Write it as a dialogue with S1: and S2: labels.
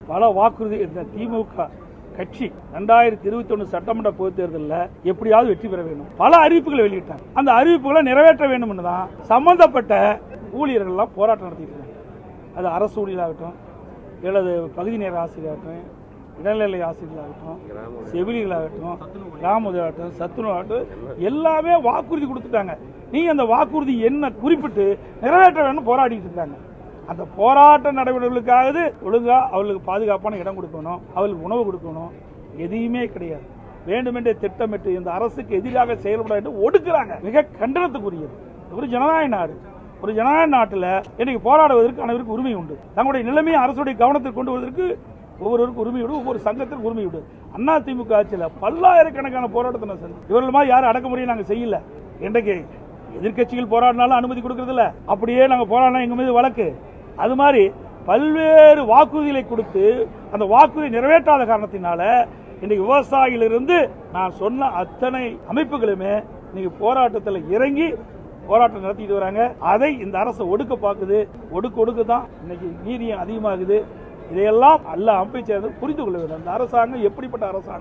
S1: பல வாக்குறுதி இந்த திமுக கட்சி 2021 சட்டமன்ற பொதுத் தேர்தலில் எப்படியாவது வெற்றி பெற வேண்டும். பல அறிவிப்புகளை வெளியிட்டாங்க. அந்த அறிவிப்புகளை நிறைவேற்ற வேண்டும் என்றுதான் சம்பந்தப்பட்ட ஊழியர்கள் எல்லாம் போராட்டம் நடத்திட்டு இருக்காங்க. அது அரசு ஊழியராகட்டும், அல்லது பகுதி நேர ஆசிரியராகட்டும், இடைநிலை ஆசிரியர்களாகட்டும், செவிலியர்களாகட்டும், கிராம உதவியாகட்டும், சத்துணவாகட்டும், எல்லாமே வாக்குறுதி கொடுத்துட்டாங்க. நீங்க அந்த வாக்குறுதி என்ன குறிப்பிட்டு நிறைவேற்ற வேண்டும் போராடிட்டு இருக்காங்க. அந்த போராட்ட நடவடிக்கைகளுக்காக ஒழுங்கா அவர்களுக்கு பாதுகாப்பான இடம் கொடுக்கணும், அவர்களுக்கு உணவு கொடுக்கணும், எதையுமே கிடையாது. வேண்டுமென்றே திட்டமிட்டு இந்த அரசுக்கு எதிராக செயல்பட என்று ஒடுக்குறாங்க. மிக கண்டனத்துக்குரியது. ஒரு ஜனநாயக நாடு. ஒரு ஜனநாயக நாட்டில் இன்னைக்கு போராடுவதற்கு அனைவருக்கு உரிமை உண்டு. தங்களுடைய நிலைமையை அரசுடைய கவனத்தில் கொண்டு வருவதற்கு ஒவ்வொருவருக்கும் உரிமை உண்டு, ஒவ்வொரு சங்கத்திற்கு உரிமை உண்டு. அதிமுக ஆட்சியில் பல்லாயிரக்கணக்கான போராட்டத்தை நான் செஞ்சேன். இவர்கள் மாதிரி யாரும் அடக்குமுறையை நாங்கள் செய்யல. இன்றைக்கு எதிர்கட்சிகள் போராடினாலும் அனுமதி கொடுக்கறதில்ல. அப்படியே நாங்கள் போராடினா எங்க மீது வழக்கு. அது மாதிரி பல்வேறு வாக்குறுதிகளை கொடுத்து அந்த வாக்குறுதி நிறைவேற்றாத காரணத்தினால இன்னைக்கு விவசாயிகளிலிருந்து நான் சொன்ன அத்தனை அமைப்புகளுமே இன்னைக்கு போராட்டத்தில் இறங்கி போராட்டம் நடத்திட்டு வராங்க. அதை இந்த அரசு ஒடுக்க பார்க்குது. ஒடுக்க தான் இன்னைக்கு நீதியம் அதிகமாகுது. இதையெல்லாம் எல்லா அமைப்பை சேர்ந்து புரிந்து கொள்ள வேண்டும். இந்த அரசாங்கம் எப்படிப்பட்ட அரசாங்கம்?